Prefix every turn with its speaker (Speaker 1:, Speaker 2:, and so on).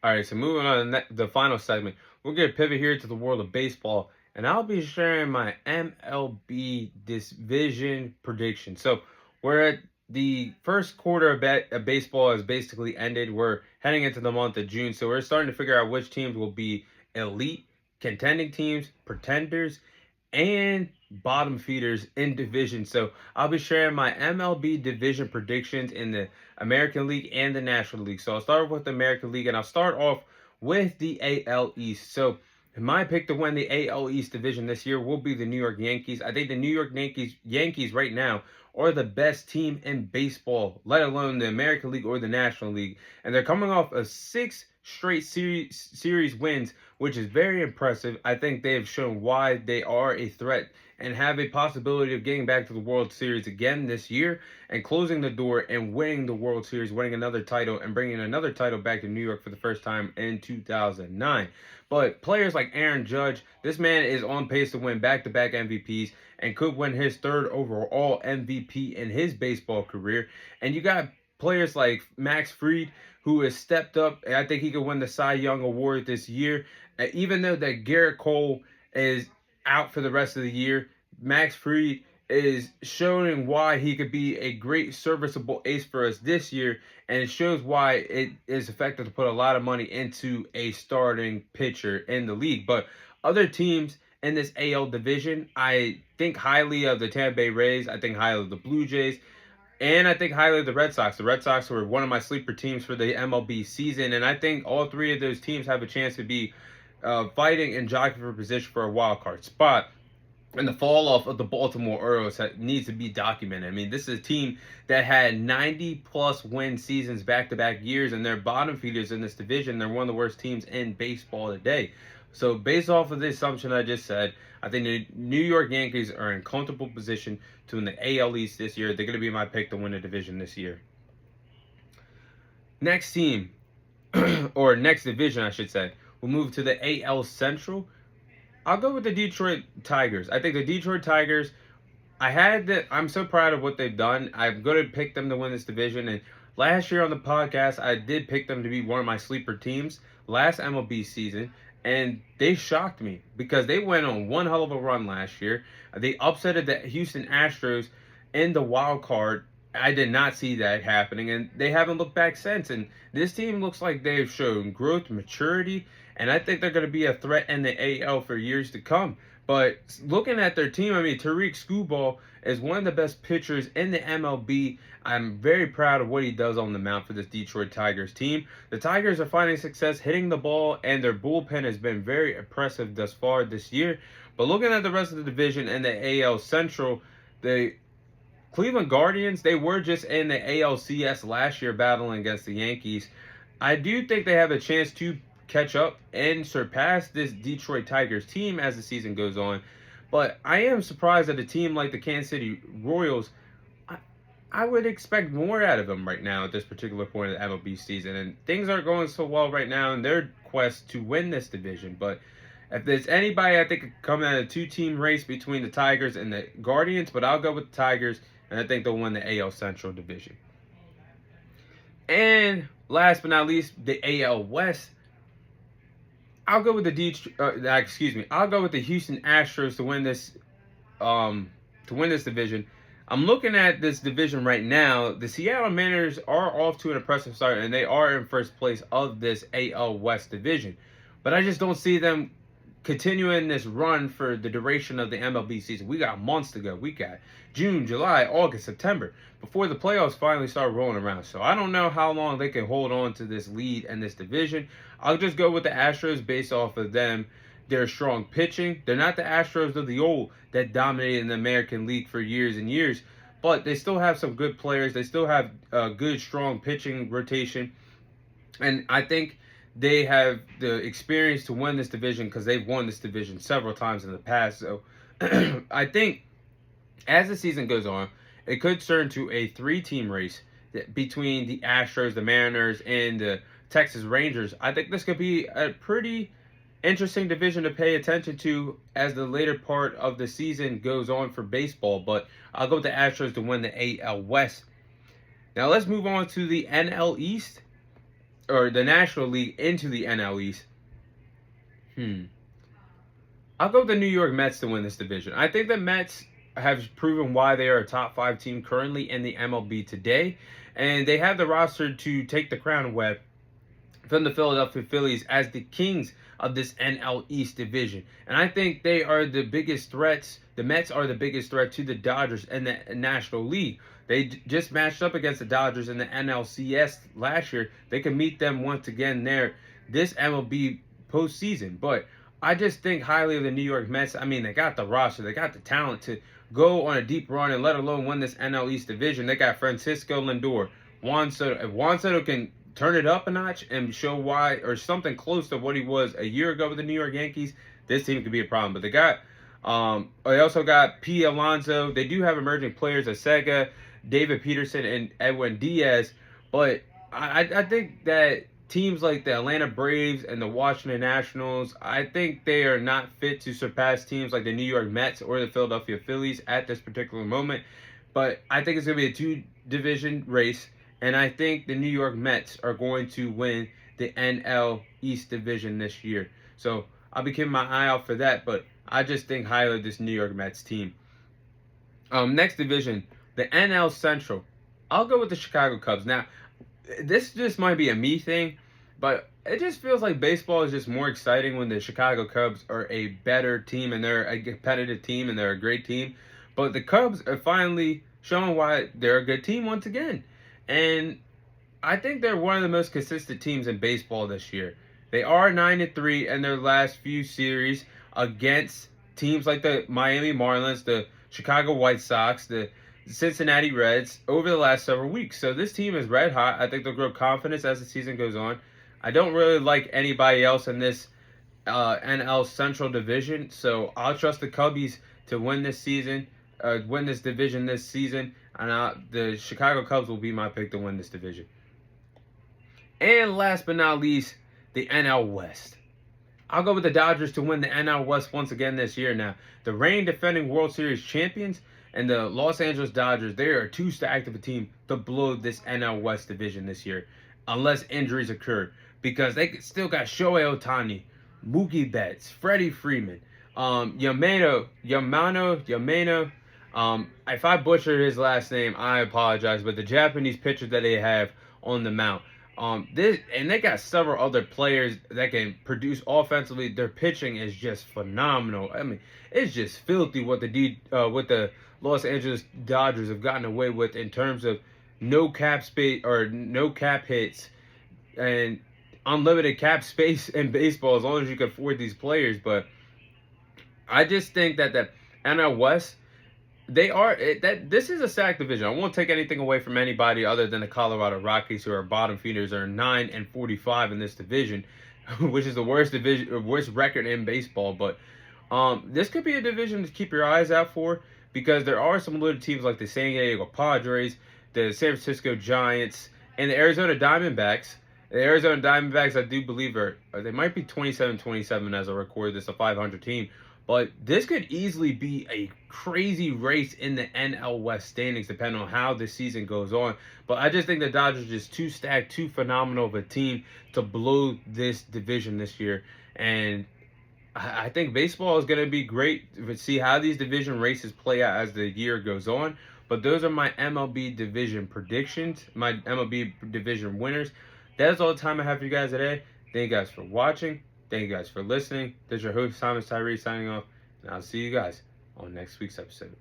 Speaker 1: All right, so moving on to the final segment, we're going to pivot here to the world of baseball, and I'll be sharing my MLB division prediction. So we're at the first quarter of baseball has basically ended. We're heading into the month of June, so we're starting to figure out which teams will be elite, contending teams, pretenders, and bottom feeders in division. So I'll be sharing my MLB division predictions in the American League and the National League. So I'll start with the American League, and I'll start off with the AL East. So my pick to win the AL East division this year will be the New York Yankees. I think the New York Yankees right now are the best team in baseball, let alone the American League or the National League. And they're coming off of six straight series wins, which is very impressive. I think they have shown why they are a threat and have a possibility of getting back to the World Series again this year and closing the door and winning the World Series, winning another title and bringing another title back to New York for the first time in 2009. But players like Aaron Judge, this man is on pace to win back-to-back MVPs and could win his third overall MVP in his baseball career. And you got players like Max Fried, who has stepped up. I think he could win the Cy Young Award this year. Even though that Garrett Cole is out for the rest of the year, Max Fried is showing why he could be a great serviceable ace for us this year, and it shows why it is effective to put a lot of money into a starting pitcher in the league. But other teams in this AL division, I think highly of the Tampa Bay Rays, I think highly of the Blue Jays, and I think highly of the Red Sox. The Red Sox were one of my sleeper teams for the MLB season, and I think all three of those teams have a chance to be fighting and jockeying for position for a wild card spot. And the fall off of the Baltimore Orioles needs to be documented. I mean, this is a team that had 90 plus win seasons back to back years, and they're bottom feeders in this division. They're one of the worst teams in baseball today. So, based off of the assumption I just said, I think the New York Yankees are in comfortable position to win the AL East this year. They're going to be my pick to win the division this year. Next team, or next division, I should say, we'll move to the AL Central. I'll go with the Detroit Tigers. I think the Detroit Tigers, I'm so proud of what they've done. I'm going to pick them to win this division. And last year on the podcast, I did pick them to be one of my sleeper teams last MLB season. And they shocked me because they went on one hell of a run last year. They upsetted the Houston Astros in the wild card. I did not see that happening, and they haven't looked back since. And this team looks like they've shown growth, maturity, and I think they're going to be a threat in the AL for years to come. But looking at their team, I mean, Tariq Skubal is one of the best pitchers in the MLB. I'm very proud of what he does on the mound for this Detroit Tigers team. The Tigers are finding success hitting the ball, and their bullpen has been very impressive thus far this year. But looking at the rest of the division in the AL Central, the Cleveland Guardians, they were just in the ALCS last year battling against the Yankees. I do think they have a chance to catch up and surpass this Detroit Tigers team as the season goes on. But I am surprised that a team like the Kansas City Royals, I would expect more out of them right now at this particular point of the MLB season. And things aren't going so well right now in their quest to win this division. But if there's anybody, I think could come out of a two-team race between the Tigers and the Guardians, but I'll go with the Tigers, and I think they'll win the AL Central Division. And last but not least, the AL West. I'll go with I'll go with the Houston Astros to win this division. I'm looking at this division right now. The Seattle Mariners are off to an impressive start, and they are in first place of this AL West division. But I just don't see them continuing this run for the duration of the MLB season. We got months to go. We got June, July, August, September before the playoffs finally start rolling around. So I don't know how long they can hold on to this lead and this division. I'll just go with the Astros based off of them. Their strong pitching. They're not the Astros of the old that dominated in the American League for years and years, but they still have some good players. They still have a good, strong pitching rotation. And I think they have the experience to win this division because they've won this division several times in the past. So I think as the season goes on, it could turn to a three-team race between the Astros, the Mariners, and the Texas Rangers. I think this could be a pretty interesting division to pay attention to as the later part of the season goes on for baseball. But I'll go with the Astros to win the AL West. Now let's move on to the NL East. or the National League into the NL East. I'll go with the New York Mets to win this division. I think the Mets have proven why they are a top 5 team currently in the MLB today, and they have the roster to take the crown away from the Philadelphia Phillies as the kings of this NL East division. And I think they are the biggest threats. The Mets are the biggest threat to the Dodgers and the National League. They just matched up against the Dodgers in the NLCS last year. They can meet them once again there this MLB postseason. But I just think highly of the New York Mets. I mean, they got the roster, they got the talent to go on a deep run and let alone win this NL East division. They got Francisco Lindor, Juan Soto. If Juan Soto can turn it up a notch and show why, or something close to what he was a year ago with the New York Yankees, this team could be a problem. But they also got P. Alonso. They do have emerging players, Sega, David Peterson, and Edwin Diaz. But I think that teams like the Atlanta Braves and the Washington Nationals, I think they are not fit to surpass teams like the New York Mets or the Philadelphia Phillies at this particular moment. But I think it's going to be a two-division race, and I think the New York Mets are going to win the NL East division this year. So I'll be keeping my eye out for that, but I just think highly of this New York Mets team. Next division, the NL Central. I'll go with the Chicago Cubs. Now, this just might be a me thing, but it just feels like baseball is just more exciting when the Chicago Cubs are a better team and they're a competitive team and they're a great team. But the Cubs are finally showing why they're a good team once again. And I think they're one of the most consistent teams in baseball this year. They are 9-3 in their last few series against teams like the Miami Marlins, the Chicago White Sox, the Cincinnati Reds over the last several weeks. So this team is red hot. I think they'll grow confidence as the season goes on. I don't really like anybody else in this NL Central division, so I'll trust the Cubbies to win this season, win this division this season, and the Chicago Cubs will be my pick to win this division. And last but not least, the NL West. I'll go with the Dodgers to win the NL West once again this year. Now, the reigning defending World Series champions and the Los Angeles Dodgers, they are too stacked of a team to blow this NL West division this year, unless injuries occur. Because they still got Shohei Ohtani, Mookie Betts, Freddie Freeman, Yamano. If I butchered his last name, I apologize. But the Japanese pitcher that they have on the mound. They got several other players that can produce offensively. Their pitching is just phenomenal. I mean, it's just filthy what the Los Angeles Dodgers have gotten away with in terms of no cap space or no cap hits and unlimited cap space in baseball as long as you can afford these players. But I just think that the NL West, this is a stacked division. I won't take anything away from anybody other than the Colorado Rockies, who are bottom feeders, are 9-45 in this division, which is the worst record in baseball. But this could be a division to keep your eyes out for, because there are some little teams like the San Diego Padres, the San Francisco Giants, and the Arizona Diamondbacks. The Arizona Diamondbacks, I do believe, they might be 27-27 as I record this, a 500 team. But this could easily be a crazy race in the NL West standings, depending on how this season goes on. But I just think the Dodgers are just too stacked, too phenomenal of a team to blow this division this year. And I think baseball is going to be great to see how these division races play out as the year goes on. But those are my MLB division predictions, my MLB division winners. That's all the time I have for you guys today. Thank you guys for watching. Thank you guys for listening. This is your host, Thomas Tyree, signing off. And I'll see you guys on next week's episode.